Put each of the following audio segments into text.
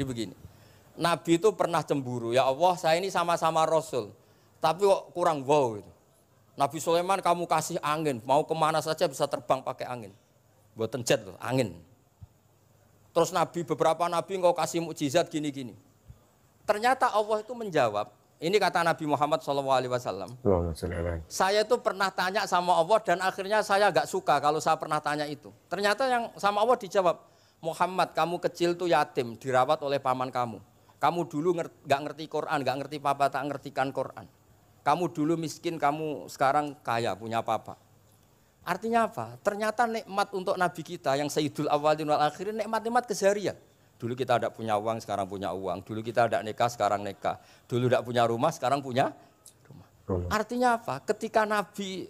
Jadi begini, Nabi itu pernah cemburu, ya Allah saya ini sama-sama Rasul, tapi kok kurang wow gitu. Nabi Sulaiman kamu kasih angin, mau kemana saja bisa terbang pakai angin. Buatan jet loh, angin. Terus Nabi, beberapa Nabi engkau kasih mukjizat gini-gini. Ternyata Allah itu menjawab, ini kata Nabi Muhammad SAW, saya itu pernah tanya sama Allah dan akhirnya saya agak suka kalau saya pernah tanya itu. Ternyata yang sama Allah dijawab, Muhammad kamu kecil tuh yatim, dirawat oleh paman kamu. Kamu dulu nggak ngerti Quran, nggak ngerti papa, tak ngertikan Quran. Kamu dulu miskin, kamu sekarang kaya, punya papa. Artinya apa? Ternyata nikmat untuk Nabi kita yang Sayyidul Awwalin wal Akhirin, nikmat-nikmat keseharian. Dulu kita tidak punya uang, sekarang punya uang. Dulu kita tidak nikah, sekarang nikah. Dulu tidak punya rumah, sekarang punya rumah. Artinya apa? Ketika Nabi,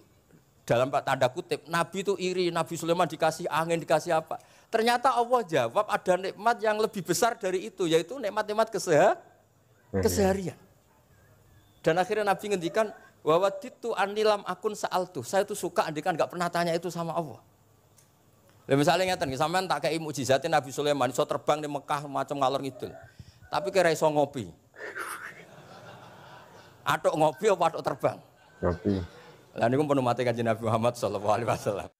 dalam tanda kutip, Nabi itu iri, Nabi Sulaiman dikasih angin, dikasih apa. Ternyata Allah jawab ada nikmat yang lebih besar dari itu, yaitu nikmat-nikmat keseharian. Dan akhirnya Nabi ngendikan, wawaditu anilam akun sa'altu. Saya itu suka andikan nggak pernah tanya itu sama Allah. Lah misalnya ngeten, sampean tak kei mukjizatin Nabi Sulaiman iso terbang di Mekah macam ngalor ngidul. Tapi kira iso ngopi. Atuk ngopi apa atuk terbang? Ngopi. Lah niku pun mate Kanjeng Nabi Muhammad sallallahu alaihi wasallam.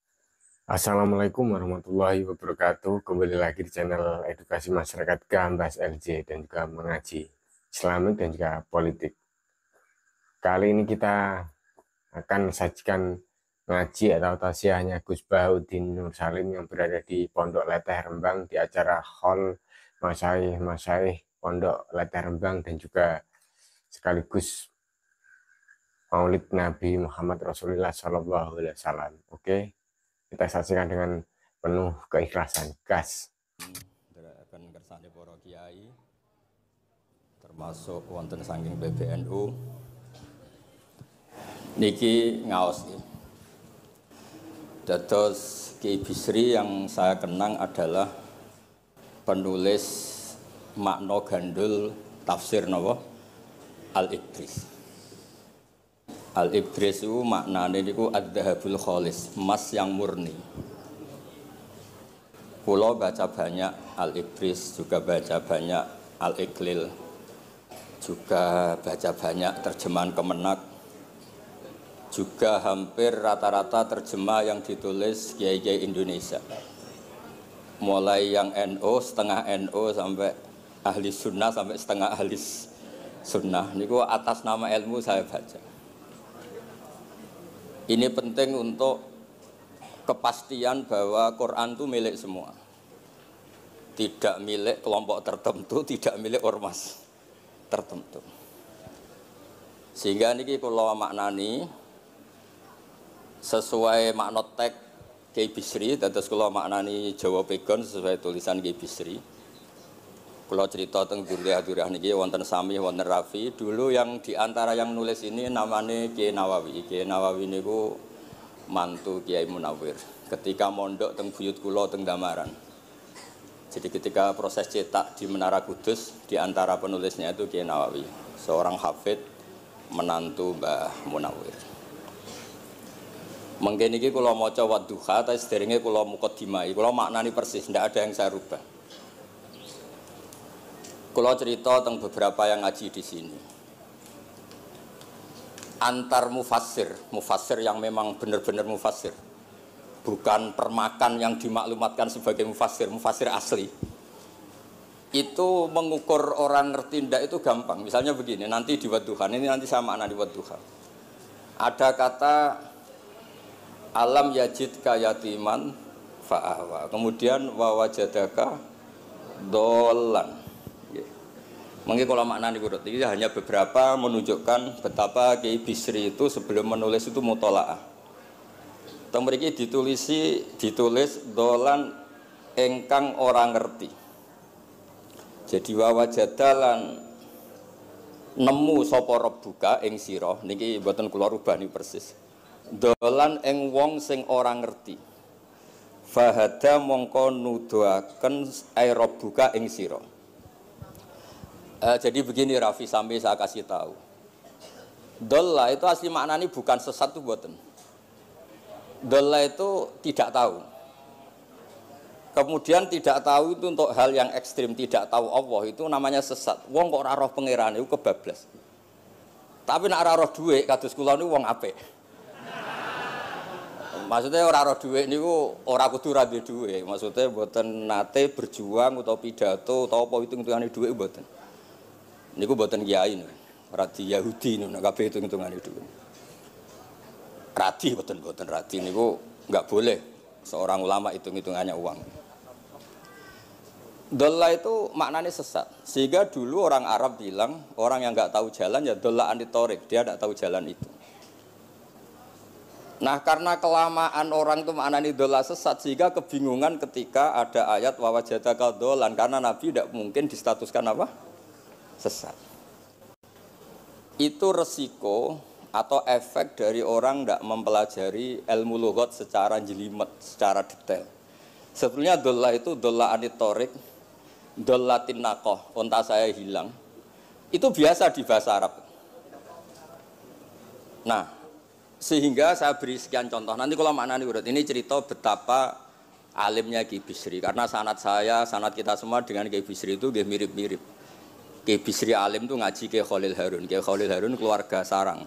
Assalamualaikum warahmatullahi wabarakatuh. Kembali lagi di channel Edukasi Masyarakat Gambas LJ dan juga mengaji Islamik dan juga politik. Kali ini kita akan sajikan ngaji atau tausiahnya Gus Bahuddin Nur Salim yang berada di Pondok Leteh Rembang di acara Hall Masyaih Pondok Leteh Rembang dan juga sekaligus Maulid Nabi Muhammad Rasulullah Shallallahu Alaihi Wasallam. Oke, kita saksikan dengan penuh keikhlasan. Gas. Akan kersane para kiai termasuk wonten saking PBNU. Niki ngaos iki. Dados Ki Bisri yang saya kenang adalah penulis makna gandul tafsir napa Al-Ibris. Al-Ibris itu maknane niku ad-dhahabul khalis, emas yang murni. Kula baca banyak Al-Ibris, juga baca banyak Al-Iqlil, juga baca banyak terjemahan Kemenak. Juga hampir rata-rata terjemah yang ditulis kiai-kiai Indonesia. Mulai yang NO, setengah NO sampai ahli sunnah sampai setengah ahli sunnah. Niku atas nama ilmu saya baca. Ini penting untuk kepastian bahwa Quran itu milik semua. Tidak milik kelompok tertentu, tidak milik ormas tertentu. Sehingga niki kula maknani sesuai makna teks Ki Bisri, dados kula maknani Jawa Pegon sesuai tulisan Ki Bisri. Kula cerita teng Dzurriyah niki wonten Sami, wonten Rafi. Dulu yang diantara yang nulis ini namanya Kiai Nawawi. Kiai Nawawi niku mantu Kiai Munawir. Ketika mondok teng buyut kula teng Damaran. Jadi ketika proses cetak di Menara Kudus, diantara penulisnya itu Kiai Nawawi, seorang hafid menantu Mbah Munawir. Mungkin ini kalau mau coba duha, tapi sederhana kalau mukadimah, kalau maknani persis, tidak ada yang saya rubah. Kalau cerita tentang beberapa yang ngaji di sini, antar mufassir yang memang benar-benar mufassir, bukan permakan yang dimaklumatkan sebagai mufassir asli. Itu mengukur orang ngerti ndak itu gampang. Misalnya begini, nanti di wadduha, ini nanti saya maknani wadduha. Ada kata alam yajidka yatiman fa'ahwa, kemudian wawajadaka dolan. Mungkin kalau maknanya urut ini hanya beberapa menunjukkan betapa Kiai Bisri itu sebelum menulis itu mutola'ah. Teng mriki ditulis dolan engkang orang ngerti. Jadi wawajadalan nemu sapa rabbuka ing sira niki mboten kula rubah niki persis. Dolan ing wong sing ora ngerti. Fahada mongko nuduhaken aerobuka ing sira. Jadi begini Rafi sampai saya kasih tahu. Dolla itu asli maknanya bukan sesat tuh mboten. Dolla itu tidak tahu. Kemudian tidak tahu itu untuk hal yang ekstrim, tidak tahu Allah itu namanya sesat. Wong kok ora roh pangeran itu kebablas. Tapi nek ora roh dhuwit kados kula niku wong apik. Maksudnya ora roh dhuwit niku ora kudu ra duwe dhuwit. Maksudnya mboten nate berjuang utawa pidato utawa apa hitung-hitungane dhuwit mboten. Niku mboten kiai niku. Radi Yahudi niku nek kabeh hitung-hitungane dhuwit. Radi mboten radi niku enggak boleh seorang ulama hitung-hitungannya uang. Dolla itu maknanya sesat. Sehingga dulu orang Arab bilang, orang yang nggak tahu jalan ya dolla anitorik, dia tidak tahu jalan itu. Nah karena kelamaan orang itu maknanya dolla sesat, sehingga kebingungan ketika ada ayat wawajadaka dolan, karena Nabi tidak mungkin distatuskan apa? Sesat. Itu resiko atau efek dari orang tidak mempelajari ilmu lughat secara jelimet, secara detail. Sebetulnya dolla itu dolla anitorik, dollatin naqah, unta saya hilang. Itu biasa di bahasa Arab. Nah, sehingga saya beri sekian contoh. Nanti kalau maknanya urut ini cerita betapa alimnya Ki Bisri. Karena sanad saya, sanad kita semua dengan Ki Bisri itu mirip-mirip. Ki Bisri alim itu ngaji Ki Khalil Harun. Ki Khalil Harun keluarga sarang.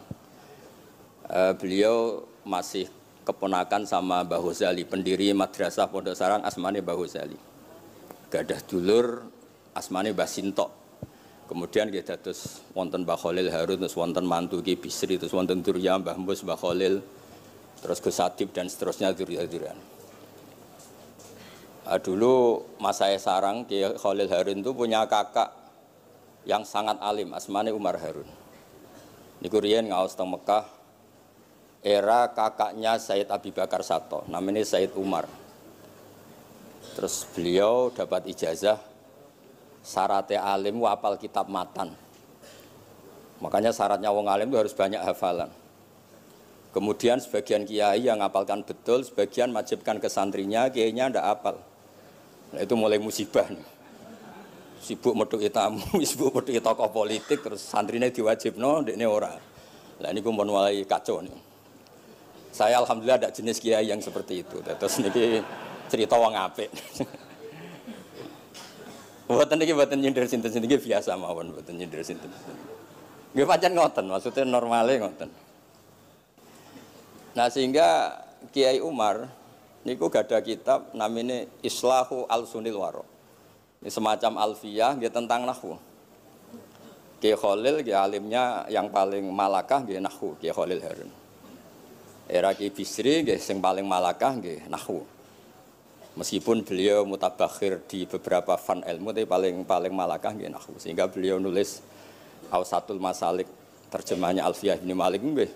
Beliau masih keponakan sama Mbah Ghazali, pendiri madrasah Pondok Sarang asmane Mbah Ghazali. Gadah dulur asmane Mbah Sintok. Kemudian kita terus wonten Mbah Khalil Harun, terus wonten mantu Ki Bisri, terus wonten Durya Mbah Mus, Mbah Khalil, terus Gus Adib dan seterusnya Durya-Duryan. Dulu mas saya sarang Ki Khalil Harun itu punya kakak yang sangat alim, asmane Umar Harun. Niku riyen ngaos teng Mekah era kakaknya Sayyid Abi Bakar Sato, namanya Sayyid Umar. Terus beliau dapat ijazah syaratnya alim hafal kitab matan. Makanya syaratnya wong alim itu harus banyak hafalan. Kemudian sebagian kiai yang ngapalkan betul, sebagian wajibkan ke santrinya, kiainya ndak hafal. Nah, itu mulai musibah nih. Sibuk metuki tamu, sibuk metuki tokoh politik, terus santrinya diwajibno, ndekne ora. Lah niku mun mulai kacau nih. Saya alhamdulillah ada jenis kiai yang seperti itu. Terus niki cerita wong apik. Mboten niki mboten nyindir sinten-sinten iki biasa mawon, mboten nyindir sinten. Nggih pancen ngoten, maksudnya normale ngoten. Nah, sehingga Kiai Umar niku gadah kitab namanya Islahu Al-Sunil Waro. Ini semacam alfiyah nggih tentang nahwu. Kiai Khalil nggih alimnya yang paling malakah nggih nahwu, Kiai Khalil Harun. Era Ki Bisri nggih sing paling malakah nggih nahwu. Meskipun beliau mutabakhir di beberapa fan ilmu, tapi paling malakah nggih nahwu. Sehingga beliau nulis Awsatul Masalik, terjemahnya Alfiyah bin Malik nggih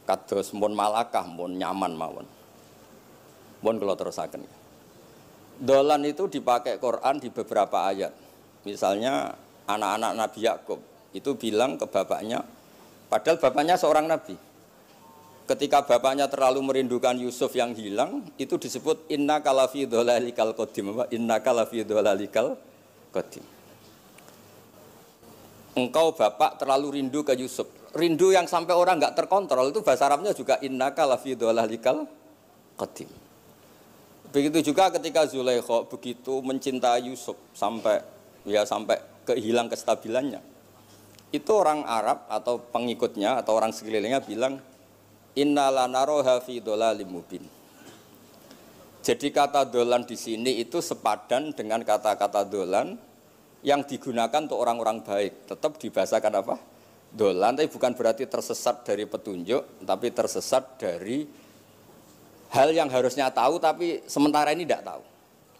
kados mun malakah, mun nyaman mawon. Mun kula terusaken. Dolan itu dipakai Quran di beberapa ayat. Misalnya anak-anak Nabi Yakub itu bilang ke bapaknya, padahal bapaknya seorang nabi. Ketika bapaknya terlalu merindukan Yusuf yang hilang, itu disebut inna kalafi dhalalikal qadim. Inna kalafi dhalalikal qadim. Engkau bapak terlalu rindu ke Yusuf. Rindu yang sampai orang enggak terkontrol itu bahasa Arabnya juga inna kalafi dhalalikal qadim. Begitu juga ketika Zulaikha begitu mencintai Yusuf sampai kehilang kestabilannya. Itu orang Arab atau pengikutnya atau orang sekelilingnya bilang inna lanaroha fi dhalalim mubin. Jadi kata dolan di sini itu sepadan dengan kata-kata dolan yang digunakan untuk orang-orang baik. Tetap dibahasakan apa? Dolan, tapi bukan berarti tersesat dari petunjuk, tapi tersesat dari hal yang harusnya tahu tapi sementara ini tidak tahu.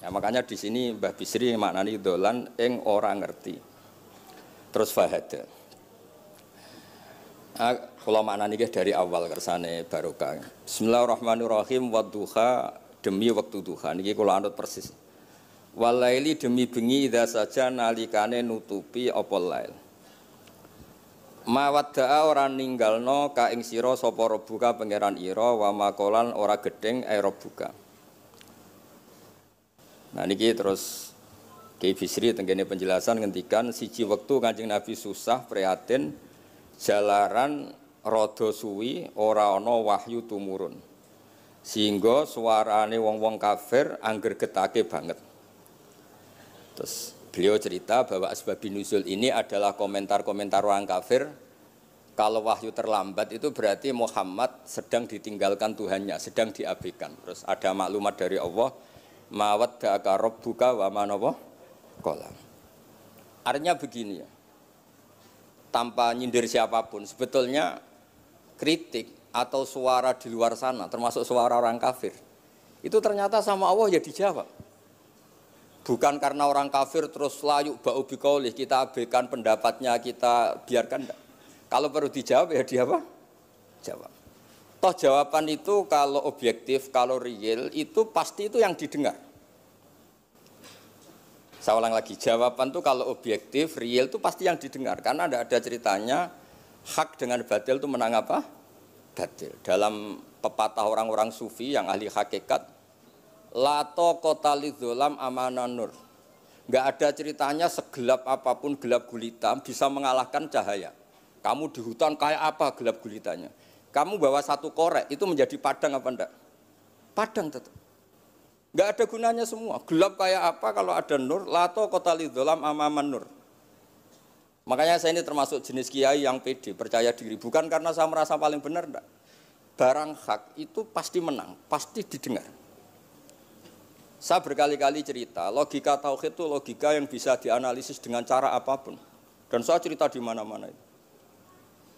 Ya, makanya di sini Mbah Bisri maknani dolan ing orang ngerti. Terus fahada. Kalau maknanya dari awal kersane barokah. Bismillahirrahmanirrahim. Wadduha demi waktu duha. Niki kalau anut persis. Walaili demi bengi idza saja nalikane nutupi apa lail. Mawadda'a ora ninggalno ka ing sira sapa rabbuka pangeran ira wa makolan ora gedeng rabbuka. Nah niki terus Kiai Bisri tenggene penjelasan ngendikan siji wektu Kanjeng Nabi susah prihatin jalaran rada suwi ora ana wahyu tumurun. Sehingga suarane wong-wong kafir angger getake banget. Terus beliau cerita bahwa asbabun nuzul ini adalah komentar-komentar orang kafir. Kalau wahyu terlambat itu berarti Muhammad sedang ditinggalkan Tuhannya, sedang diabaikan. Terus ada maklumat dari Allah, mawadda'aka rabbuka wa ma qala. Artinya begini ya. Tanpa nyindir siapapun, sebetulnya kritik atau suara di luar sana, termasuk suara orang kafir, itu ternyata sama Allah ya dijawab. Bukan karena orang kafir terus layuk ba'u biqaulih, kita abaikan pendapatnya, kita biarkan enggak. Kalau perlu dijawab ya dia apa? Jawab. Toh jawaban itu kalau objektif, kalau real itu pasti itu yang didengar. Saya ulang lagi, jawaban itu kalau objektif, real itu pasti yang didengar. Karena ada ceritanya hak dengan batil itu menang apa? Batil. Dalam pepatah orang-orang sufi yang ahli hakikat, lato kota lidzolam amanan nur. Enggak ada ceritanya segelap apapun gelap gulita bisa mengalahkan cahaya. Kamu di hutan kayak apa gelap gulitanya? Kamu bawa satu korek itu menjadi padang apa enggak? Padang tetap. Enggak ada gunanya semua. Gelap kayak apa kalau ada nur? Lato kota lidzolam amaman nur. Makanya saya ini termasuk jenis kiai yang pede, percaya diri. Bukan karena saya merasa paling benar, enggak. Barang hak itu pasti menang, pasti didengar. Saya berkali-kali cerita, logika tauhid itu logika yang bisa dianalisis dengan cara apapun. Dan saya cerita di mana-mana itu.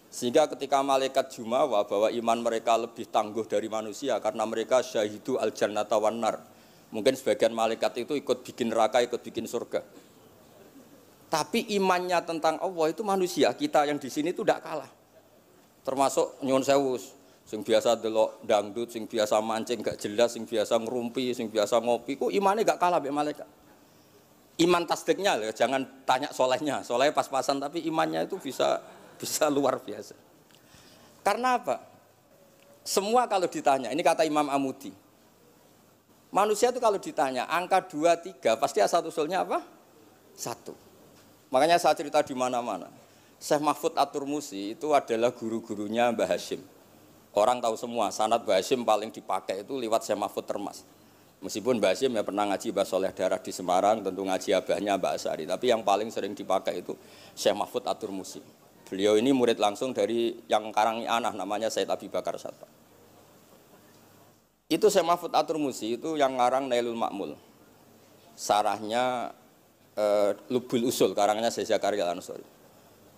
Sehingga ketika malaikat jumawa bahwa iman mereka lebih tangguh dari manusia karena mereka syahidu al-jannata wan nar. Mungkin sebagian malaikat itu ikut bikin neraka, ikut bikin surga. Tapi imannya tentang Allah itu manusia, kita yang di sini itu tidak kalah. Termasuk nyuwun sewu, sing biasa delok dangdut, sing biasa mancing gak jelas, sing biasa ngerumpi, sing biasa ngopi, kok imannya gak kalah mbek malaikat. Iman tasdiknya loh, jangan tanya solehnya, solehnya pas-pasan tapi imannya itu bisa luar biasa. Karena apa? Semua kalau ditanya, ini kata Imam Amudi. Manusia itu kalau ditanya angka 2, 3 pasti asal usulnya apa? 1. Makanya saya cerita di mana-mana. Syekh Mahfud At-Turmusi itu adalah guru-gurunya Mbah Hashim. Orang tahu semua sanad Mbah Hashim paling dipakai itu lewat Syekh Mahfud Termas. Meskipun Mbah Hashim ya pernah ngaji Mbah Soleh Darah di Semarang, tentu ngaji abahnya Mbah Asari. Tapi yang paling sering dipakai itu Syekh Mahfud At-Turmusi. Beliau ini murid langsung dari yang karangi anak namanya Said Abi Bakar Satpa. Itu Syekh Mahfud At-Turmusi itu yang ngarang Nailul Ma'mul. Sarahnya Lubul Usul, karangannya Syekh Zakaria Al-Ansori.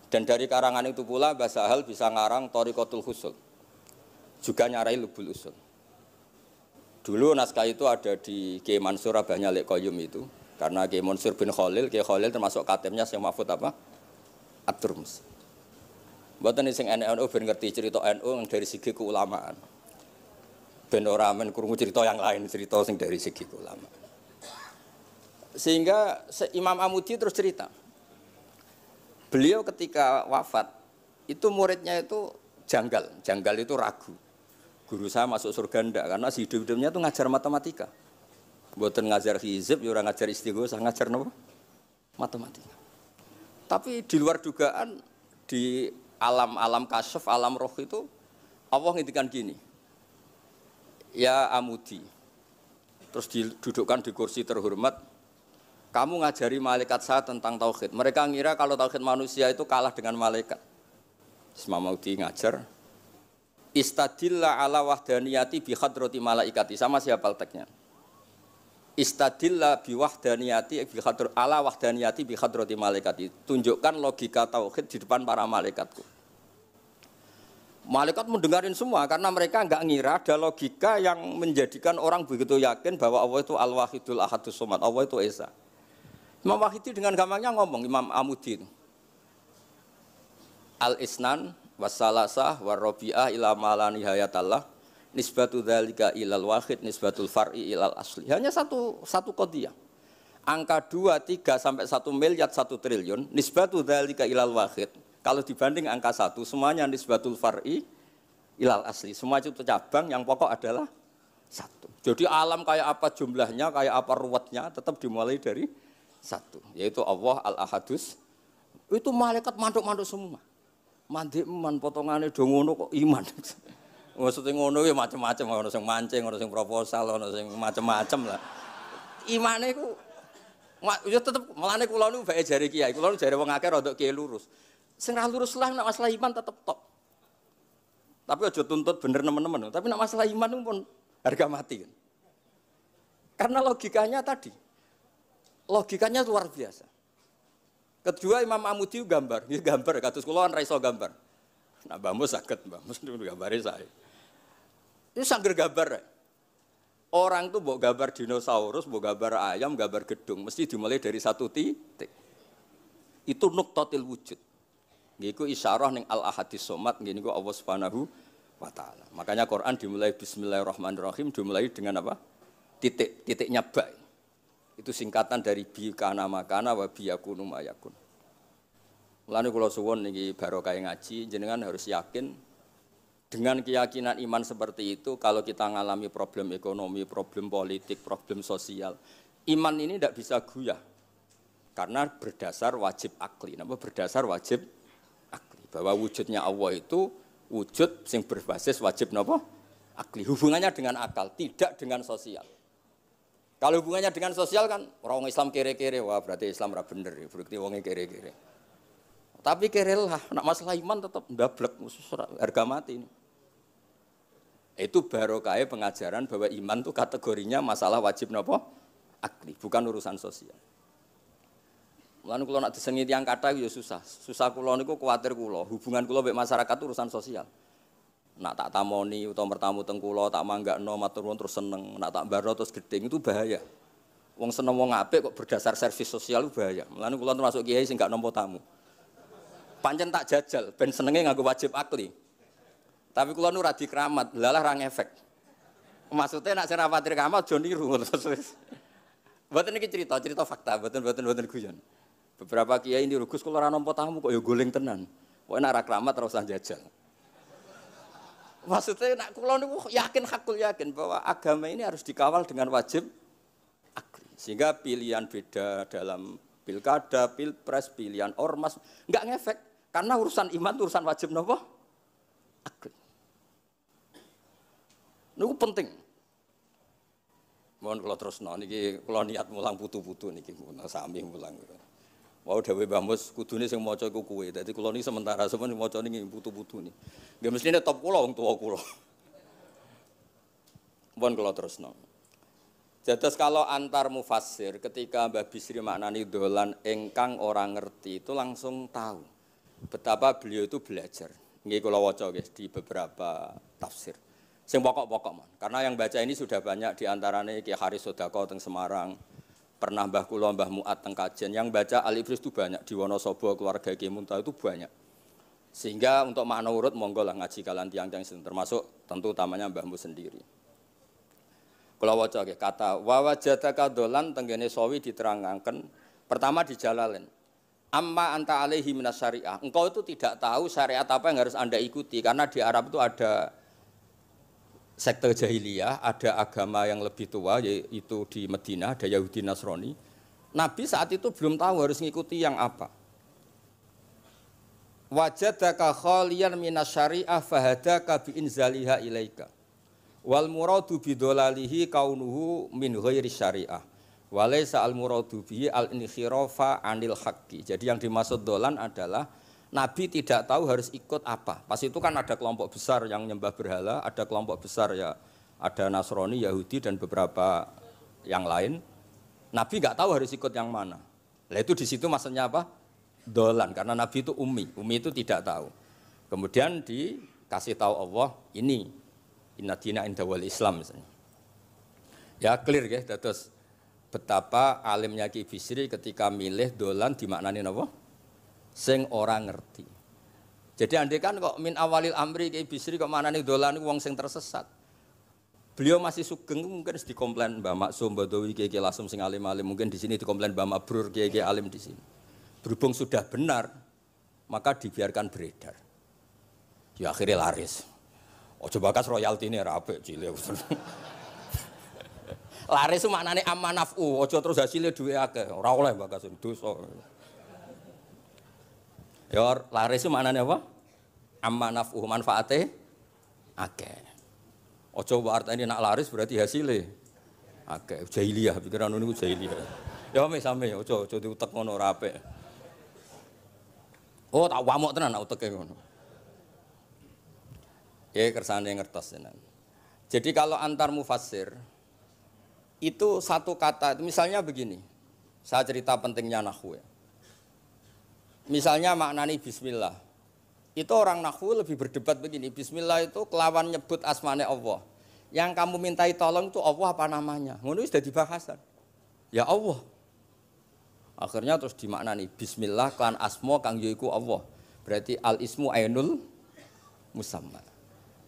Dan dari karangan itu pula Mbah Sahal bisa ngarang Thariqatul Husul. Juga nyarai Lubul Usul. Dulu naskah itu ada di Kiai Mansur abahnya Lek Qayyum itu. Karena Kiai Mansur bin Khalil, Kiai Khalil termasuk katemnya Syekh Mahfud apa? At-Turmusi. Mboten sing NU ben ngerti cerita NU dari segi keulamaan. Ben ora men krungu cerita yang lain, cerita sing dari segi keulamaan. Sehingga Imam Amudi terus cerita. Beliau ketika wafat itu muridnya itu janggal itu ragu. Guru saya masuk surga ndak karena si hidup-hidupnya itu ngajar matematika. Mboten ngajar hizib, ya ora ngajar istighosah, ngajar napa? Matematika. Tapi di luar dugaan di alam kasyaf, alam roh itu Allah ngintikan gini. Ya Amudi. Terus didudukkan di kursi terhormat. Kamu ngajari malaikat saya tentang tauhid. Mereka ngira kalau tauhid manusia itu kalah dengan malaikat. Imam Amudi ngajar. Istadilla ala wahdaniyati bi hadrati malaikati. Sama siapa teksnya? Istadilla bi wahdaniyati bi hadr ala wahdaniyati bi hadrati malaikati. Tunjukkan logika tauhid di depan para malaikatku. Malaikat mendengarin semua karena mereka enggak ngira ada logika yang menjadikan orang begitu yakin bahwa Allah itu Al-Wahidul Ahadus Somad, Allah itu Esa. Imam Wahidi dengan gampangnya ngomong, Imam Amudi itu. Al-Isnan wassalasah warrobi'ah ila mala nihayatallah nisbatu dzalika ilal wahid nisbatul far'i ilal asli. Hanya satu qadhiyah. Angka 2, 3 sampai 1 miliar 1 triliun nisbatu dzalika ilal wahid. Kalau dibanding angka 1 semuanya nisbatul far'i ilal asli. Semua itu cabang yang pokok adalah 1. Jadi alam kayak apa jumlahnya, kayak apa ruwetnya tetap dimulai dari 1, yaitu Allah Al-Ahadus. Itu malaikat mantuk-mantuk semua. Mandi man potongannya do ngono kok iman. Maksudnya ngono ya macam-macam, ono sing mancing, ono sing proposal, ono sing macam-macam lah. Imane iku Ya tetep melane kula niku bae jare kiai, kula jare wong akeh rada kiai lurus. Sing ra lurus lah nek masalah iman tetep top. Tapi aja tuntut bener nemen-nemen, tapi nek masalah iman itu pun harga mati kan. Karena logikanya tadi. Logikanya luar biasa. Kedua Imam Amudi gambar, ini gambar kados kula kan ra iso gambar. Nah, Mbah Mus saged, Mbah Mus niku gambare saya. Ini sangger gambar. Orang tuh mbok gambar dinosaurus, mbok gambar ayam, gambar gedung, mesti dimulai dari satu titik. Itu nuqtatil wujud. Ngiku isyarah ning al-ahadis somad, ngene niku Allah Subhanahu wa taala. Makanya Quran dimulai bismillahirrahmanirrahim, dimulai dengan apa? Titiknya ba. Itu singkatan dari bi kana makana wa bi yakunu mayakun. Mulane kula suwun niki barokah ngaji, jenengan harus yakin dengan keyakinan iman seperti itu, kalau kita mengalami problem ekonomi, problem politik, problem sosial, iman ini tidak bisa goyah. Karena berdasar wajib akli. Napa berdasar wajib akli? Bahwa wujudnya Allah itu wujud yang berbasis wajib napa? Akli. Hubungannya dengan akal, tidak dengan sosial. Kalau hubungannya dengan sosial kan orang Islam kere-kere, wah berarti Islam ra bener, berarti wongnya kere-kere. Tapi kerelah, nak masalah iman tetap ndablek, harga mati ini. Itu barokah pengajaran bahwa iman itu kategorinya masalah wajib napa? Akli, bukan urusan sosial. Mulane kula nak disengi tiyang kathah ya susah. Susah kula niku kuwatir kula, hubungan kula mbek masyarakat itu urusan sosial. Nak tak tamoni utawa bertamu teng kula tak manggakno matur nuwun terus seneng, nak tak mbaro terus gedeng itu bahaya. Wong seneng wong apik kok berdasar servis sosial itu bahaya. Mulane kula termasuk kiai sing gak nampa tamu. Pancen tak jajal ben senenge nganggo wajib akli. Tapi kula nu ra dikeramat, lalah ra ngefek. Maksudnya nak sing rapatir keramat aja niru terus. Mboten iki cerita fakta, mboten guyon. Beberapa kiai niru Gus kula ra nampa tamu kok ya goleng tenan. Kok nek ra keramat ora usah jajal. Maksudnya nak kula niku yakin bahwa agama ini harus dikawal dengan wajib akli. Sehingga pilihan beda dalam pilkada, pilpres, pilihan ormas enggak ngefek karena urusan iman urusan wajib napa? Akli. Niku penting. Mohon kula terusno niki kula niat mulang putu-putu niki sami mulang. Wau dawuh Mbah Mus kudune sing maca iku kowe. Dadi kula niki sementara sampeyan maca niki putu-putu niki. Nggih mestine top kula wong tuwa kula. Mohon kula terusno. Jadi kalau antar mufassir ketika Mbah Bisri maknani dolan engkang orang ngerti itu langsung tahu betapa beliau itu belajar. Nggih kula waca guys di beberapa tafsir. Sing pokok-pokok man. Karena yang baca ini sudah banyak di antaranya Ki Haris Sodako teng Semarang. Pernah Mbah kula Mbah Muat teng Kajen yang baca Al-Ifris itu banyak di Wonosobo keluarga Ki Muntah itu banyak. Sehingga untuk makna urut monggo lah ngaji kalian tiang-tiang termasuk tentu utamanya Mbah Mu sendiri. Kula waca nggih kata wa wajadaka dolan tenggene sawi diterangaken pertama di Jalalain. Amma anta alaihi minas syariah. Engkau itu tidak tahu syariat apa yang harus Anda ikuti karena di Arab itu ada sekte jahiliyah, ada agama yang lebih tua yaitu di Madinah ada Yahudi Nasrani. Nabi saat itu belum tahu harus mengikuti yang apa. Wajadaka khaliyan minas syariah fahadaka bi inzaliha ilaika. Wal muradu bidolalihi kaunuhu min ghairi syariah. Walaysa al muradu bihi al inkhirafa anil haqqi. Jadi yang dimaksud dolan adalah Nabi tidak tahu harus ikut apa. Pas itu kan ada kelompok besar yang nyembah berhala, ada kelompok besar ya ada Nasrani, Yahudi dan beberapa yang lain. Nabi nggak tahu harus ikut yang mana. Nah itu di situ maksudnya apa? Dolan karena Nabi itu ummi itu tidak tahu. Kemudian dikasih tahu Allah ini inna dina inda wal Islam misalnya. Ya clear ya, terus betapa alimnya Ki Bisri ketika milih dolan dimaknani apa? Sing orang ngerti. Jadi andai kan kok min awalil amri Ki Bisri kok maknani dolan wong sing tersesat. Beliau masih sugeng mungkin dikomplain Mbah Maksum Badawi Ki Lasem sing alim-alim mungkin di sini dikomplain Mbah Mabrur Ki alim di sini. Berhubung sudah benar maka dibiarkan beredar. Ya akhirnya laris. Ojo bakas royalti ini rapi cilik. Laris itu maknanya amanafu, ojo terus hasilnya duwe akeh. Ora oleh bakas dosa. Ya laris itu maknanya apa? Amanafu manfaate akeh. Ojo artine nak laris berarti hasilnya akeh. Jahiliyah pikiran niku jahiliyah. Ya sami ojo diutek ngono ora apik. Oh tak wamuk tenan uteke ngono. Ya kersane ngertos tenan. Jadi kalau antar mufassir itu satu kata itu misalnya begini. Saya cerita pentingnya nahwu ya. Misalnya maknani bismillah. Itu orang nahwu lebih berdebat begini. Bismillah itu kelawan nyebut asmane Allah. Yang kamu mintai tolong itu Allah apa namanya? Ngono sudah dibahasan. Ya Allah. Akhirnya terus dimaknani bismillah kan asma kang yaiku Allah. Berarti al ismu ainul musamma.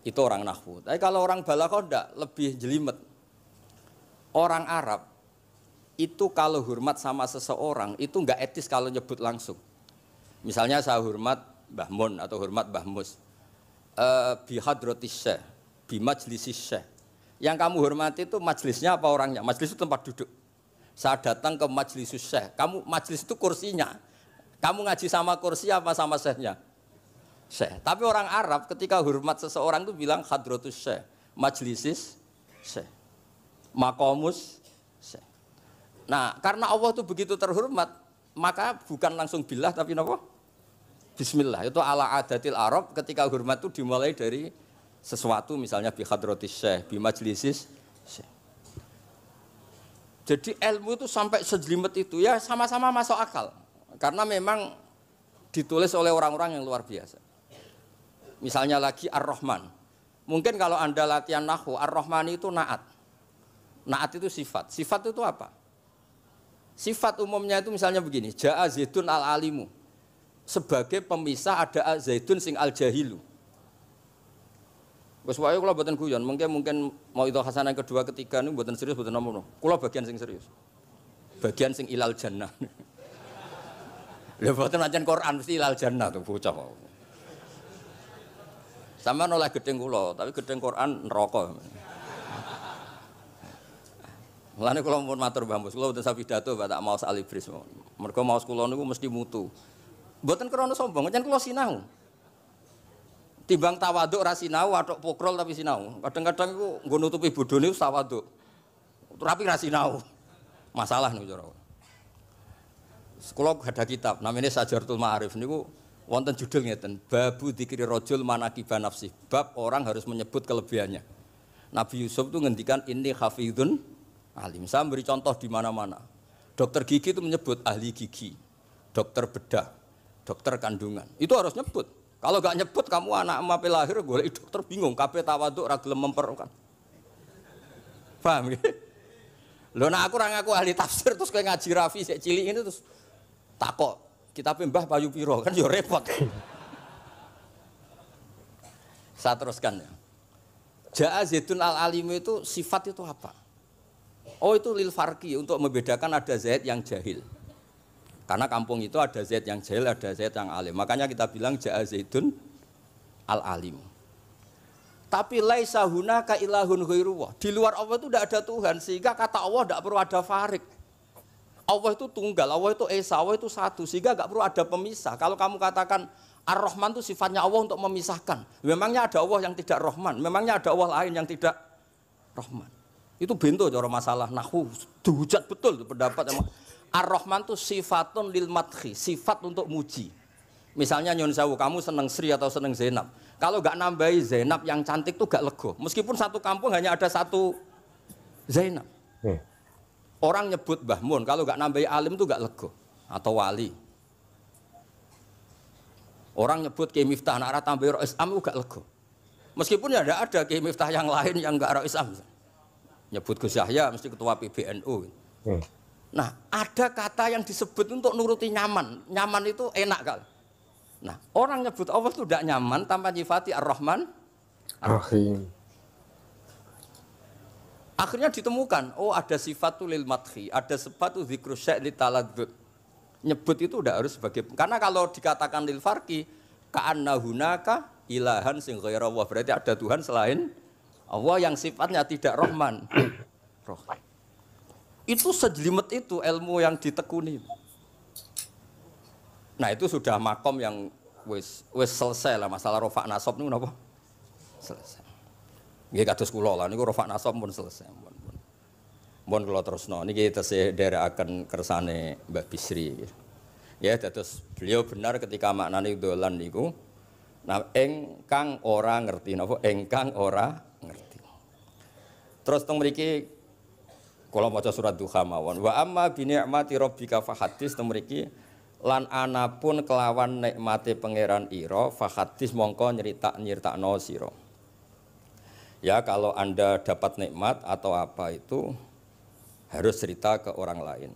Itu orang nahwu. Tapi kalau orang balaghah ndak, lebih jelimet. Orang Arab itu kalau hormat sama seseorang itu enggak etis kalau nyebut langsung. Misalnya saya hormat Mbah Mun atau hormat Mbah Mus. Bi hadratis syekh, bi majlisis syekh. Yang kamu hormati itu majelisnya apa orangnya? Majelis itu tempat duduk. Saya datang ke majlisus syekh. Kamu majlis itu kursinya. Kamu ngaji sama kursi apa sama syekhnya? Syekh. Tapi orang Arab ketika hormat seseorang itu bilang hadratus syekh, majlisis syekh, maqamus syekh. Nah, karena Allah itu begitu terhormat, maka bukan langsung billah tapi napa? Bismillah. Itu ala adatil Arab ketika hormat itu dimulai dari sesuatu misalnya bi hadratis syekh, bi majlisis syekh. Jadi ilmu itu sampai sejelimet itu ya sama-sama masuk akal. Karena memang ditulis oleh orang-orang yang luar biasa. Misalnya lagi Ar-Rahman. Mungkin kalau Anda latihan nahwu, Ar-Rahman itu naat. Naat itu sifat. Sifat itu apa? Sifat umumnya itu misalnya begini, Ja'a Zaidun al-alimu. Sebagai pemisah ada Zaidun sing al-jahilu. Wes wae kula mboten guyon, mungkin mau itu hasanah kedua ketiga niku mboten serius mboten nomo. Kula bagian sing serius. Bagian sing ilal jannah. Lha mboten pancen Quran mesti ilal jannah tuh bocah kok. Sama nolak gedeng kula, tapi gedeng Quran neraka. Mulane kula pun matur Mbah Mus, kula mboten sapidato tak mau salibris. Mergo maos kula niku mesti mutu. Mboten krana sombong, pancen kula sinau. Timbang tawaduk ra sinau, atok pokrol tapi sinau. Kadang-kadang iku nggo nutupi bodhone tawaduk. Tapi ra sinau. Masalah niku cara. Kula ada kitab namanya Sajartul Ma'arif niku wonten judul ngeten, babu dzikri rajul manaqiba nafsi. Bab orang harus menyebut kelebihannya. Nabi Yusuf itu ngendikan inni hafizun alim. Saya beri contoh di mana-mana. Dokter gigi itu menyebut ahli gigi, dokter bedah, dokter kandungan. Itu harus nyebut. Kalau enggak nyebut kamu anak mape lahir golek dokter bingung, kabeh tawaduk ra gelem memperkan. Paham nggih? Lho nek aku ora ngaku ahli tafsir terus kowe ngaji Rafi sik cilik ini terus takok kitab Mbah Bayu Piro kan ya repot. Saya teruskan ya. Ja'a Zaidun al-alimu itu sifat itu apa? Oh itu lil farqi untuk membedakan ada Zaid yang jahil. Karena kampung itu ada Zaid yang jahil, ada Zaid yang alim. Makanya kita bilang Ja'a Zaidun al-alim. Tapi laisa hunaka ilahun ghairullah. Di luar Allah itu tidak ada Tuhan sehingga kata Allah tidak perlu ada farik. Allah itu tunggal, Allah itu esa, Allah itu satu, sehingga enggak perlu ada pemisah. Kalau kamu katakan Ar-Rahman itu sifatnya Allah untuk memisahkan. Memangnya ada Allah yang tidak Rahman, memangnya ada Allah lain yang tidak Rahman. Itu bento cara masalah nahwu, dihujat betul pendapat Ar-Rahman itu sifatun lil madhi, sifat untuk muji. Misalnya nyun sewu, kamu seneng Sri atau seneng Zainab. Kalau enggak nambahi Zainab yang cantik itu enggak lego. Meskipun satu kampung hanya ada satu Zainab. Orang nyebut Mbah Mun, kalau nggak nambahi alim itu nggak lego atau wali. Orang nyebut Kiai Miftah, nak tambahi Rois Am itu nggak lego. Meskipun ya tidak ada Kiai Miftah yang lain yang nggak Rois Am. Nyebut Gus Yahya mesti ketua PBNU. Nah, ada kata yang disebut untuk nuruti nyaman. Nyaman itu enak kali. Nah, orang nyebut Allah itu tidak nyaman tanpa nyifati Ar-Rahman Ar-Rahim. Akhirnya ditemukan, oh ada sifatul lil madhi, ada sifatul dzikru syai' li taladzud. Nyebut itu udah harus sebagai, karena kalau dikatakan lil farqi ka'anna hunaka ilahan sing ghaira Allah, berarti ada Tuhan selain Allah yang sifatnya tidak Rahman. Itu sejelimet itu ilmu yang ditekuni. Nah, itu sudah makom yang wis selesai lah masalah rofa nasab niku napa? Selesai. Nggih kados kula lah niku rofa nasab pun selesai. Mohon kula terusno niki tesih nderekaken kersane Mbak Bisri. Ya, terus beliau benar ketika maknane dolan niku nah engkang ora ngerti napa engkang ora ngerti. Terus teng mriki kula maca surat Duha mawon. Wa amma bi ni'mati rabbika fahadits teng mriki lan anapun kelawan nikmate pangeran ira fahadits mongko nyritakno sira. Ya kalau Anda dapat nikmat atau apa itu harus cerita ke orang lain.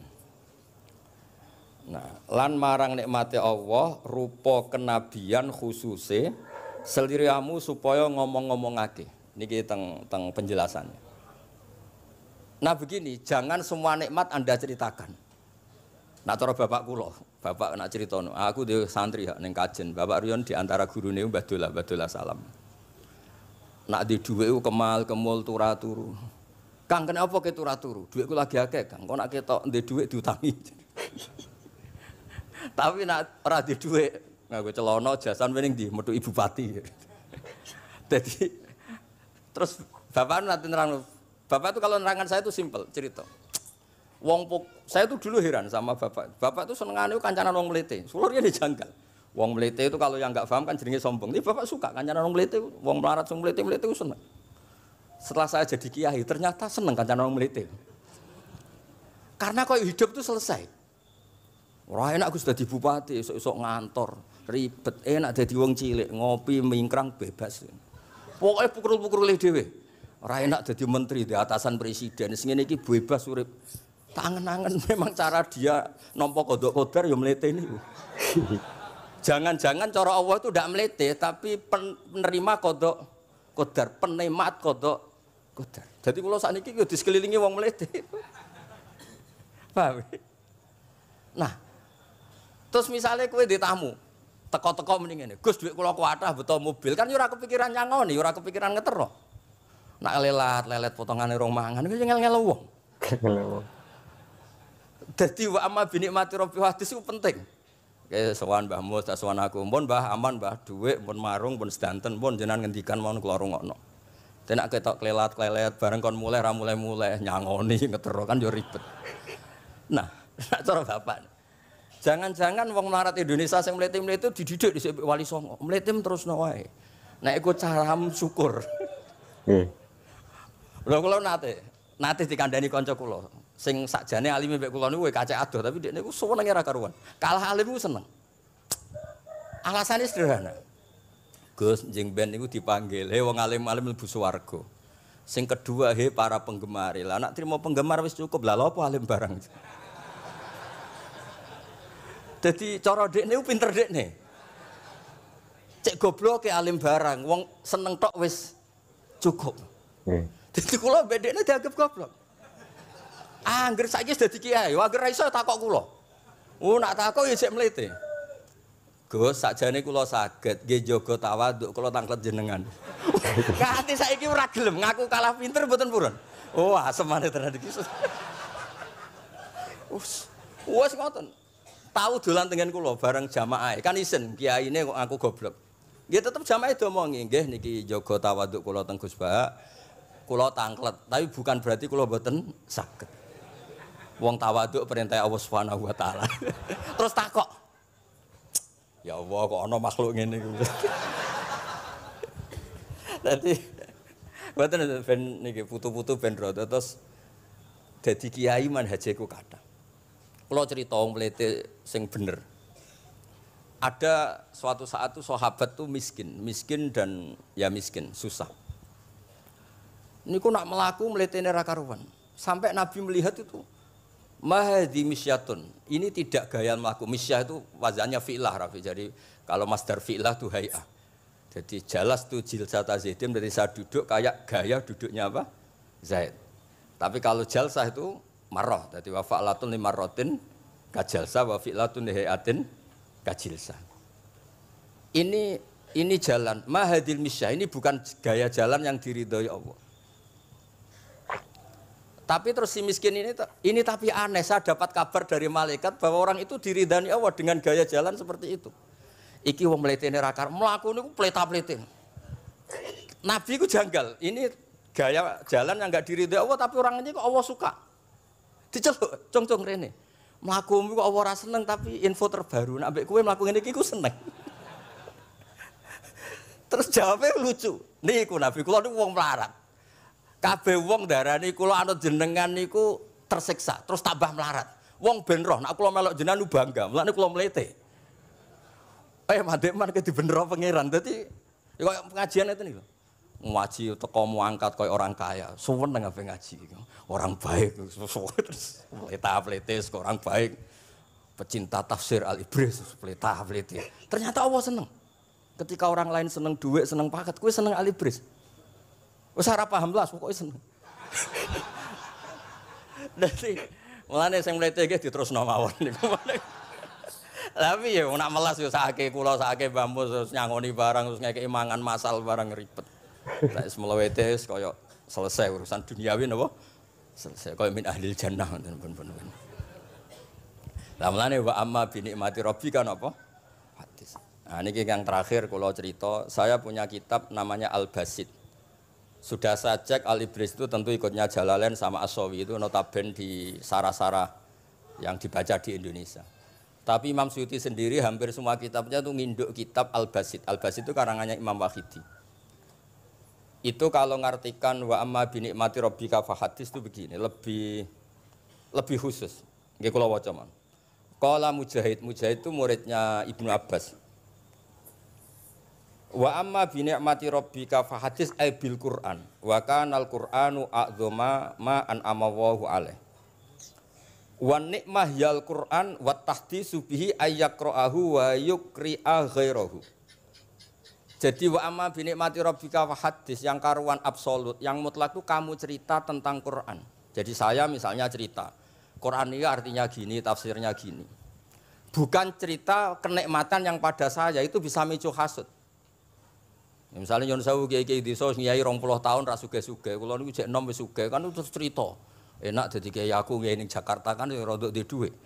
Nah, lan marang nikmate Allah rupa kenabian khususe seliramu supaya ngomong-ngomongake. Niki teng penjelasannya. Nah begini, jangan semua nikmat Anda ceritakan. Nah cara bapak kula, bapak nak ceritono, aku di santri ning kajen, Bapak Riyon di antara gurune Mbah Dolah salam. Nak di dhuwit kemal kemul turu. Kang kenapa ke turu? Dhuwitku lagi akeh, Kang. Kok nak ketok ndek dhuwit diutangi. Tapi nak ora di dhuwit, nganggo celana jasan wening ndi metu ibu pati. Jadi terus bapak nanti nerang, bapak itu kalau nerangan saya itu simpel cerita. Saya itu dulu heran sama bapak. Bapak itu senengane kancanan wong mlete. Sulurnya dijanggal. Wong mlete itu kalau yang enggak paham kan jenenge sombong. Ini bapak suka kancanan wong mlete, wong melarat wong mlete itu seneng. Setelah saya jadi kiai ternyata seneng kancanan wong mlete. Karena kok hidup itu selesai. Ora enak Gus dadi bupati, esuk-esuk ngantor, ribet, enak dadi wong cilik, ngopi mingkrang bebas. Pokoke pukul-pukul dhewe. Ora enak dadi menteri di atasan presiden, sing ngene iki bebas urip. Tangan-tangan memang cara dia nampa kodok kodar ya mlete niku. Jangan-jangan cara Allah itu tidak melete, tapi penerima kodok kodar, penikmat kodok kodar. Jadi kalau saat ini di sekelilingi wong melete. Paham? Nah, terus misalnya kue di tamu, teko-teko mendingan ini, Gus duit kalau kuatah betul mobil, kan ora kepikiran nyangoni, ora kepikiran ngetero. Nak lelet potongan rong mangan, itu ngel-ngel wong. Jadi wa amma bi nikmati rabbi hadis itu penting. Oke, sowan Mbah Mus, sowan aku, pun Mbah aman, Mbah dhuwit, pun marung, pun sedanten, pun jenengan ngendikan mon kula rungokno. Tenak ketok klelat-klelet bareng kon mulai ra mulai nyangoni ngetero kan yo ribet. Nah, cara bapak. Jangan-jangan wong melarat Indonesia sing mlete-mlete dididik dhisik Wali Songo. Mlete terusno wae. Nek iku caram syukur. Lha kula nate dikandani kanca kula. Sing sakjane alime mbek kula niku kacek adoh tapi dekne niku senenge ra karuan. Kalah alim ku seneng. Alasane sederhana. Gus njing ben niku dipanggil, "He wong alim-alim mlebu swarga." Sing kedua, "He para penggemar." Lah nek trimo penggemar wis cukup, lah lha apa alim barang. Dadi cara dekne ku pinter dekne. Cek goblok ke alim barang, wong seneng tok wis cukup. Dadi kula mbek dekne dianggap goblok. Angger saiki wis dadi kiai, angger ra iso takok kula. Nak takok ya sik mlete. Gus, sakjane kula saged nggih jaga tawaduk kula tanglet jenengan. Nganti saiki ora gelem ngaku kalah pinter mboten purun. Oh, asemane tenan iki. Wes ngoten. Tahu dolan tengen kula bareng jamaah. Kan isen kiyaine kok aku goblok. Nggih tetep jamaah diomongi, nggih niki jaga tawaduk kula teng Gus Ba. Kula tanglet, tapi bukan berarti kula mboten saged. Wong tawaduk perintah Allah Subhanahu wa taala. Terus takok. Ya Allah kok ana makhluk ngene iku. Dadi mboten ben niki putu-putu ben rada terus dadi kiai manhajeku kathah. Kula crita wong mlete sing bener. Ada suatu saat tuh sahabat tuh miskin dan ya miskin, susah. Niku nak melaku mletene ra karuan. Sampai Nabi melihat itu mahdi misyatun. Ini tidak gaya melaku. Misyah itu wazannya fi'lah Rafi. Jadi kalau masdar fi'lah itu hay'ah. Jadi jalas tu jilsata Zaidin dari saya duduk kayak gaya duduknya apa? Zaid. Tapi kalau jalsah itu marrah. Jadi wa fa'latun li marratin kajalsah wa fi'latun li hay'atin kajilsah. Ini jalan mahadil misyah. Ini bukan gaya jalan yang diridhoi Allah. Tapi terus si miskin ini tapi aneh, saya dapat kabar dari malaikat bahwa orang itu diridani Allah dengan gaya jalan seperti itu. Iki wong mletene ra kar mlaku niku pleta-plete. Nabi ku janggal. Ini gaya jalan yang enggak diridhai Allah tapi orang ini kok Allah suka. Diceluk, cung rene. Mlakumu kok ora seneng tapi info terbaru nek ambek kowe mlaku ngene iki ku seneng. Terus jawabnya lucu. Niku Nabi kula niku wong melarat. Kabeh wong darani kula anut jenengan niku tersiksa, terus tambah melarat. Wong ben roh nek kula melok jenengan bangga, mulane kula mlete. Mandek man ke dibenero pangeran. Dadi ya koyo pengajian itu niku. Ngaji teko mu angkat koyo orang kaya. Suweneng ape ngaji iki. Orang baik terus pleta-pletis kok orang baik. Pecinta tafsir Al-Ibris pleta-pleti. Ternyata Allah seneng. Ketika orang lain seneng duit, seneng paket, kowe seneng Al-Ibris. Wis ora paham lah pokoke seneng. Dadi mulane sing mlete iki diterusno mawon niku. Tapi ya nak melas yo sakake kula sakake bambu terus nyangoni barang terus ngekeki mangan masal barang ribet. Nek semlewete wis kaya selesai urusan duniawi napa? Selesai kaya min ahlil jannah pun. Lah mulane wa amma bi nikmati rabbika napa? Hadis. Nah niki yang terakhir kula cerita, saya punya kitab namanya Al-Basit. Sudah saya cek Al-Ibris itu tentu ikutnya Jalalain sama As-Sawi itu notabene di sarah-sarah yang dibaca di Indonesia. Tapi Imam Suyuti sendiri hampir semua kitabnya itu nginduk kitab Al-Basit. Al-Basit itu karangannya Imam Wahidi. Itu kalau ngartikan wa amma bi nikmati rabbika fahadis itu begini, lebih khusus. Nggih kula waca man. Qala Mujahid itu muridnya Ibnu Abbas. Wa amma bi nikmati rabbika fahadis ay bil Qur'an. Wa kanal Qur'anu a'dzama ma an'ama Allahu alaih. Wa nikmah yal Qur'an wa tahdisu bihi ayyaqra'ahu wa yukri'a ghairahu. Jadi wa amma bi nikmati rabbika wa hadis yang karuan absolut, yang mutlak itu kamu cerita tentang Quran. Jadi saya misalnya cerita, Quran ini artinya gini, tafsirnya gini. Bukan cerita kenikmatan yang pada saya itu bisa micu hasud. Ya, misalnya nyon sewu kiai-kiai desa nyai 20 tahun ra sugih-sugih, kula niku jek enom wis sugih kan terus cerita. Enak dadi kiai aku nyai ning Jakarta kan ya rodok di dhuwit.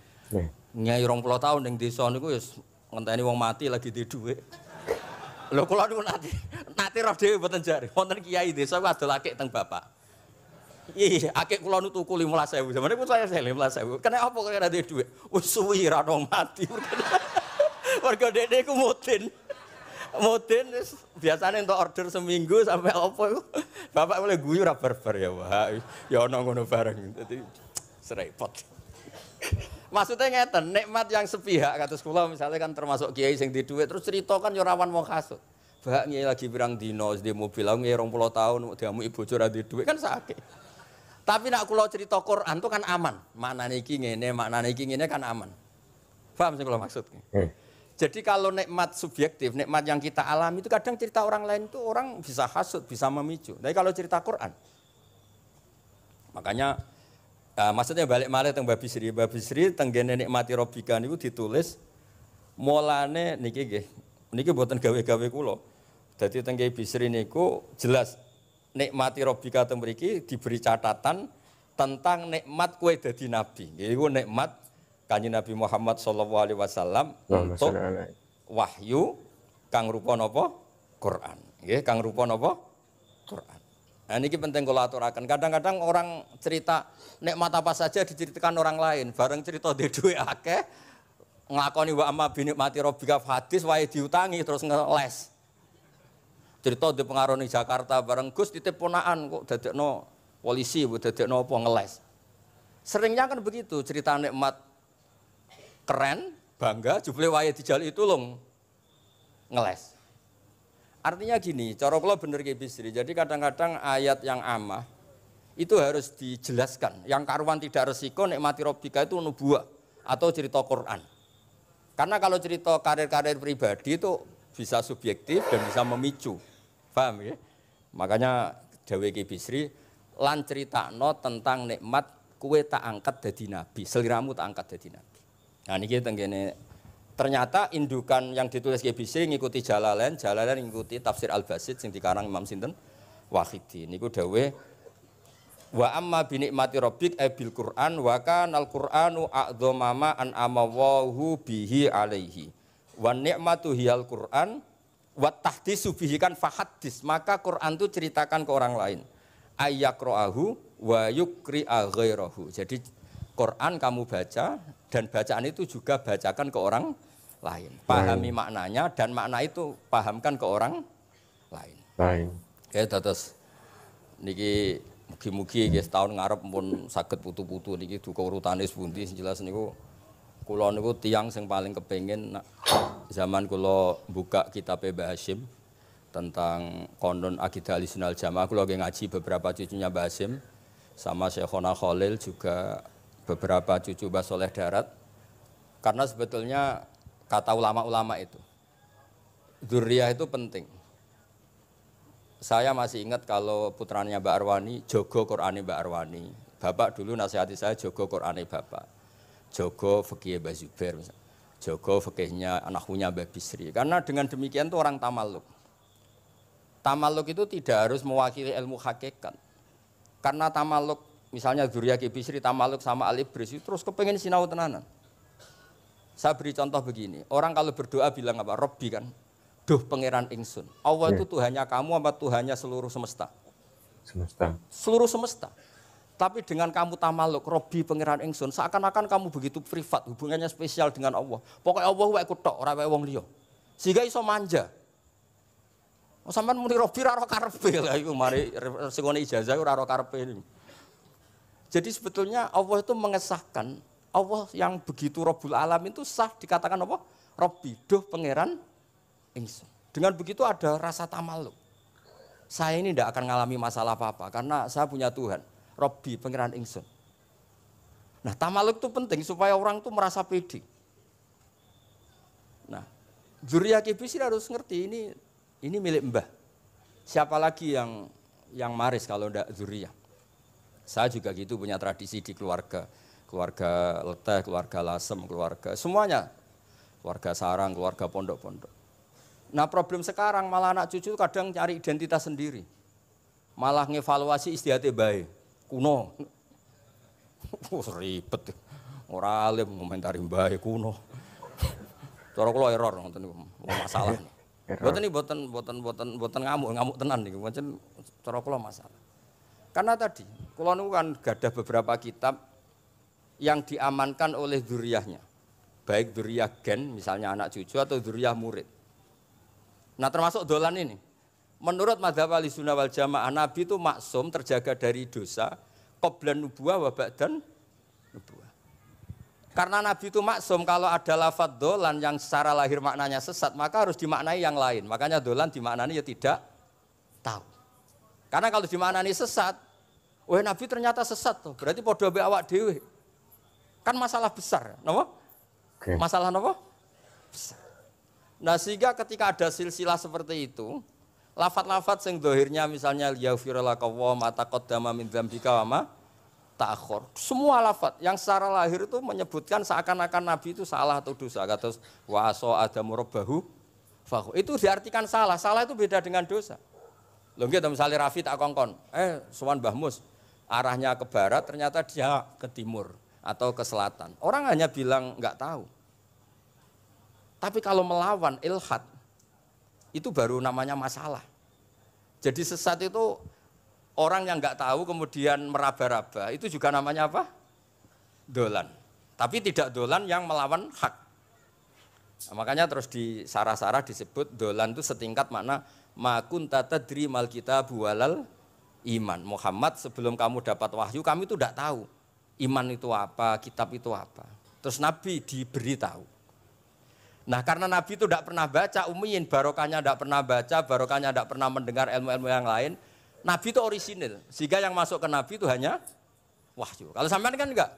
Nyai 20 tahun ning desa niku wis ngenteni wong mati lagi di dhuwit. Lho kula niku nate roh dhewe mboten jare. Wonten kiai desa adol akik teng bapak. Iya, akik kula nu tuku 15.000. Zamane pun saya 15.000. Kena apa kok ora duwe dhuwit? Wis suwi ra nong mati. Warga dede ku mudin. Mudin wis biasane entuk order seminggu sampai apa iku. Bapak mulai guyu ra barbar ya, Pak. Ya ana ngono bareng. Dadi serepot. Maksudnya ngeten, nikmat yang sepihak kados kula misalnya kan termasuk kiai sing di dhuwit terus cerita kan yo rawan wong hasud. Bak kiai lagi pirang dino di mobil aku kiai 20 tahun diamu ibu bojo ra di dhuwit kan sakit. Tapi nak kula cerita Quran itu kan aman. Maknane iki ngene kan aman. Paham sing kula maksud? Jadi kalau nikmat subjektif, nikmat yang kita alami itu kadang cerita orang lain itu orang bisa hasud, bisa memicu. Tapi kalau cerita Quran makanya maksudnya balik malih teng Babi Sri tenggene nikmati Rabbika niku ditulis mulane niki nggih. Niki mboten gawe-gawe kula. Dadi teng Babi Sri niku jelas nikmati Rabbika teng mriki diberi catatan tentang nikmat kowe dadi nabi. Iku nikmat Kanjeng Nabi Muhammad sallallahu alaihi wasallam untuk wahyu kang rupa napa? Quran. Nggih, kang rupa napa? Quran. Nah ini penting kalau aturakan. Kadang-kadang orang cerita nikmat apa saja diceritakan orang lain. Bareng cerita di duwe akeh nglakoni wa amma bi nikmati rabbika hadis wae diutangi terus ngeles. Cerita di pengaruh ning Jakarta bareng Gus titip ponakan kok dadekno polisi, dadekno apa ngeles. Seringnya kan begitu cerita nikmat keren, bangga, jubile wae dijal itu long ngeles. Artinya gini, cara kula bener ki Bisri. Jadi kadang-kadang ayat yang amah itu harus dijelaskan. Yang karuan tidak resiko nikmati Rabbika itu nubuwah atau cerita Quran. Karena kalau cerita karir-karir pribadi itu bisa subjektif dan bisa memicu. Paham ya? Makanya dawuh Ki Bisri lan critakno tentang nikmat kue tak angkat dadi nabi, seliramu tak angkat dadi nabi. Nah niki tenggene ternyata indukan yang ditulis Ki Bisri ngikuti Jalalain ngikuti tafsir Al-Basit sing dikarang Imam sinten Wahidi. Niku dawuh wa amma bi nikmati rabbik bil Qur'an wa kanal Qur'anu a'dzama ma an amawahu bihi alaihi. Wa nikmatu hiyal Qur'an wa tahdisu bihi kan fahadis. Maka Quran itu ceritakan ke orang lain. Ayyaqra'ahu wa yukri'a ghairahu. Jadi Quran kamu baca dan bacaan itu juga bacakan ke orang lain. Pahami maknanya dan makna itu pahamkan ke orang lain. Ya terus niki mugi-mugi nggih setahun ngarep pun saged putu-putu niki duka urutane sepundi jelas niku kula niku tiyang sing paling kepengin zaman kula buka kitab Mbah Hasyim tentang konon akidah Ahlussunnah wal Jamaah kula ngaji beberapa cucunya Mbah Hasyim sama Syekhona Khalil juga beberapa cucu Mbah Soleh Darat karena sebetulnya kata ulama-ulama itu dzurriyah itu penting. Saya masih ingat kalau putranya Mbak Arwani, jogo Qur'ane Mbak Arwani. Bapak dulu nasihati saya jogo Qur'ane Bapak. Jogo fikih Mbak Zubair, jogo fikihnya anaknya Mbak Bisri. Karena dengan demikian itu orang tamaluk. Tamaluk itu tidak harus mewakili ilmu hakikat. Karena tamaluk, misalnya Dzurriyah Ki Bisri tamaluk sama Al-Ibris, terus kepengen sinau tenanan. Saya beri contoh begini, orang kalau berdoa bilang apa? Robbi kan? Duh pangeran ingsun. Allah itu Tuhannya kamu apa Tuhannya seluruh semesta? Semesta. Seluruh semesta. Tapi dengan kamu tamaluk, Robbi pangeran ingsun, seakan-akan kamu begitu privat, hubungannya spesial dengan Allah. Pokoknya Allah wae kutok, ora wae wong liya. Sehingga iso manja. Sampeyan muni Robbi ora karepe lha iku mari sing ngene ijazah ora karepe. Jadi sebetulnya Allah itu mengesahkan Allah yang begitu Rabbul Alamin itu sah dikatakan apa? Robbi, duh pangeran ingsun. Dengan begitu ada rasa tamaluk. Saya ini tidak akan mengalami masalah apa-apa karena saya punya Tuhan. Robbi pangeran ingsun. Nah tamaluk itu penting supaya orang itu merasa pede. Nah Dzurriyah Ki Bisri harus ngerti ini milik mbah. Siapa lagi yang maris kalau tidak Dzurriyah? Saya juga gitu punya tradisi di keluarga Leteh, keluarga Lasem, keluarga semuanya, keluarga Sarang, keluarga pondok-pondok. Nah problem sekarang malah anak cucu kadang cari identitas sendiri. Malah ngevaluasi istiadatnya baik. Kuno. Ribet. Ora alim ngomentari baik kuno. Cara kula error ngoten niku. Masalah. Boten ngamuk tenan niku. Pancen cara kula masalah. Karena tadi kula niku kan gadah beberapa kitab yang diamankan oleh dzurriyahnya. Baik dzurriyah gen misalnya anak cucu atau dzurriyah murid. Nah termasuk dolan ini, menurut madzhab Ahlussunnah wal Jamaah Nabi itu maksum terjaga dari dosa, qoblan nubuwah wa ba'dan nubuwah. Karena Nabi itu maksum kalau ada lafadz dolan yang secara lahir maknanya sesat, maka harus dimaknai yang lain. Makanya dolan dimaknani ya tidak tahu. Karena kalau dimaknani sesat, wah Nabi ternyata sesat tuh, berarti podo be awak dhewe. Kan masalah besar, napa? Okay. Masalah napa? Besar. Nah sehingga ketika ada silsilah seperti itu, lafadz-lafadz yang dohirnya misalnya yaghfirlaka wa ma taqaddama min dzambika wa ma ta'akhkhar. Semua lafadz yang secara lahir itu menyebutkan seakan-akan Nabi itu salah atau dosa. Kata wa aso adamu rabbahu fahu. Itu diartikan salah. Salah itu beda dengan dosa. Lho nggih misalnya Rafi tak kongkon, sowan Mbah Mus, arahnya ke barat ternyata dia ke timur atau ke selatan. Orang hanya bilang enggak tahu. Tapi kalau melawan ilhad, itu baru namanya masalah. Jadi sesat itu orang yang nggak tahu kemudian meraba-raba, itu juga namanya apa? Dolan. Tapi tidak dolan yang melawan hak. Nah, makanya terus di sarah-sarah disebut dolan itu setingkat makna ma kunta tadri mal kitabu walal iman. Muhammad sebelum kamu dapat wahyu, kami itu tidak tahu iman itu apa, kitab itu apa. Terus Nabi diberitahu. Nah karena Nabi itu tidak pernah baca ummiyin, barokahnya tidak pernah baca, barokahnya tidak pernah mendengar ilmu-ilmu yang lain. Nabi itu orisinil, sehingga yang masuk ke Nabi itu hanya wahyu. Kalau sampean kan enggak,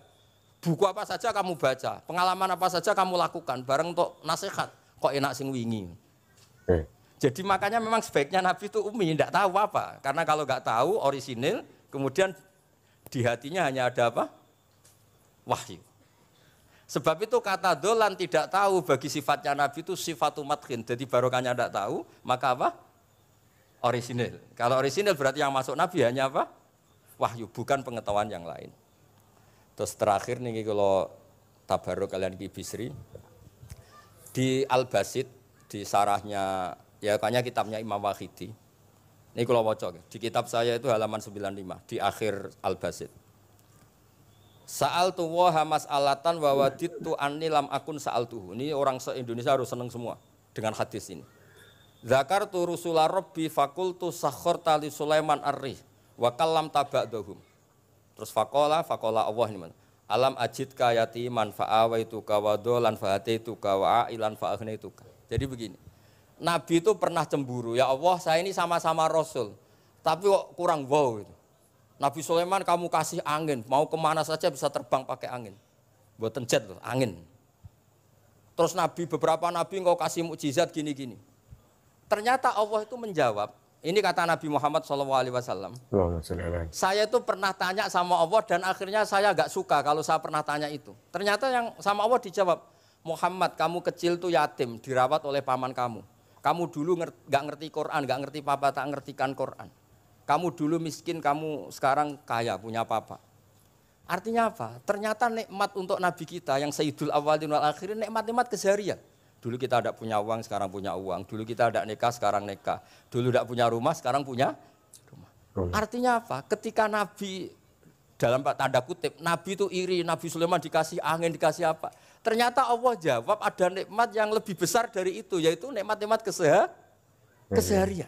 buku apa saja kamu baca, pengalaman apa saja kamu lakukan, bareng untuk nasihat, kok enak sing wingi. Jadi makanya memang sebaiknya Nabi itu ummi, tidak tahu apa. Karena kalau enggak tahu orisinil, kemudian di hatinya hanya ada apa? Wahyu. Sebab itu kata dolan tidak tahu bagi sifatnya Nabi itu sifatu madkhin. Jadi barokahnya tidak tahu, maka apa? Orisinil. Kalau orisinil berarti yang masuk Nabi hanya apa? Wahyu, bukan pengetahuan yang lain. Terus terakhir nih kalau tabaruk kalian Ki Bisri, di Al-Basit, di sarahnya, ya kayaknya kitabnya Imam Wahidi. Ini kalau wocok, di kitab saya itu halaman 95, di akhir Al-Basit. Sa'al tu wa mas'alatan wa wadittu anni lam akun sa'al tuhu. Ini orang se-Indonesia harus senang semua dengan hadis ini. Zakartu rusula rabbi fakultu sakhorta li Sulaiman ar-rih wa kallam taba'dahum. Terus faqala Allah ini mana? Alam ajidka yatiman fa'awaituka wa dolan fa'ataituka wa ailan fa'agnaituka. Jadi begini. Nabi itu pernah cemburu, ya Allah saya ini sama-sama Rasul, tapi kok kurang wow gitu. Nabi Sulaiman kamu kasih angin, mau kemana saja bisa terbang pakai angin. Buatan jet loh, angin. Terus beberapa Nabi engkau kasih mukjizat gini-gini. Ternyata Allah itu menjawab, ini kata Nabi Muhammad SAW, saya itu pernah tanya sama Allah dan akhirnya saya agak suka kalau saya pernah tanya itu. Ternyata yang sama Allah dijawab, Muhammad kamu kecil tuh yatim, dirawat oleh paman kamu. Kamu dulu nggak ngerti Quran, nggak ngerti papa, tak ngertikan Quran. Kamu dulu miskin, kamu sekarang kaya, punya papa. Artinya apa? Ternyata nikmat untuk Nabi kita yang Sayyidul Awwalin wal Akhirin, nikmat-nikmat keseharian. Dulu kita tidak punya uang, sekarang punya uang. Dulu kita tidak nikah, sekarang nikah. Dulu tidak punya rumah, sekarang punya rumah. Artinya apa? Ketika Nabi, dalam tanda kutip, Nabi itu iri, Nabi Sulaiman dikasih angin, dikasih apa. Ternyata Allah jawab ada nikmat yang lebih besar dari itu, yaitu nikmat-nikmat keseharian.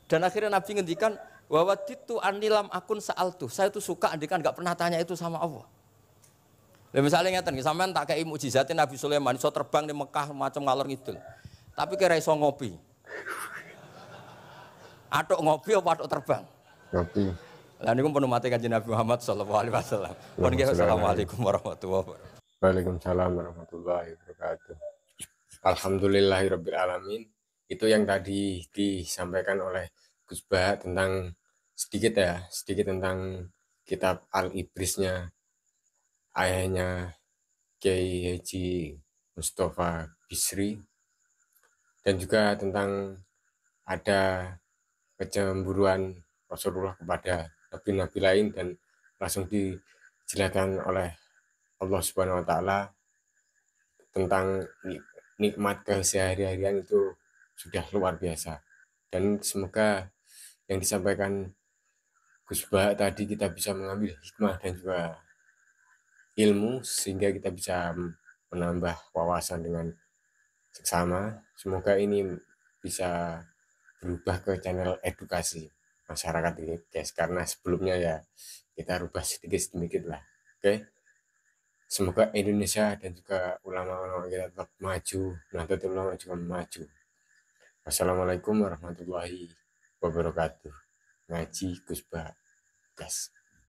Dan akhirnya Nabi ngendikan, wawaditu anilam akun sa'altu. Saya itu suka andikan nggak pernah tanya itu sama Allah. Lah misalnya ngeten, sampean tak kei mukjizatin Nabi Sulaiman iso terbang di Mekah macam ngalor ngidul. Tapi kira iso ngopi. Atuk ngopi apa atuk terbang? Ngopi. Lah niku pun mate Kanjeng Nabi Muhammad sallallahu alaihi wasallam. Assalamualaikum warahmatullahi wabarakatuh. Waalaikumsalam warahmatullahi wabarakatuh. Alhamdulillahirabbil alamin. Itu yang tadi disampaikan oleh Gus Bah tentang sedikit tentang kitab Al-Ibrisnya ayahnya Kiai Haji Mustafa Bisri, dan juga tentang ada kecemburuan Rasulullah kepada nabi-nabi lain, dan langsung dijelaskan oleh Allah Subhanahu wa taala tentang nikmat keseharian itu sudah luar biasa. Dan semoga yang disampaikan Gus Bah tadi kita bisa mengambil hikmah dan juga ilmu sehingga kita bisa menambah wawasan dengan seksama. Semoga ini bisa berubah ke channel edukasi masyarakat ini guys, karena sebelumnya ya kita rubah sedikit lah. Oke. Semoga Indonesia dan juga ulama-ulama kita tetap maju, Nahdlatul Ulama juga maju. Wassalamualaikum warahmatullahi wabarakatuh. Ngaji Gus Bah. Yes.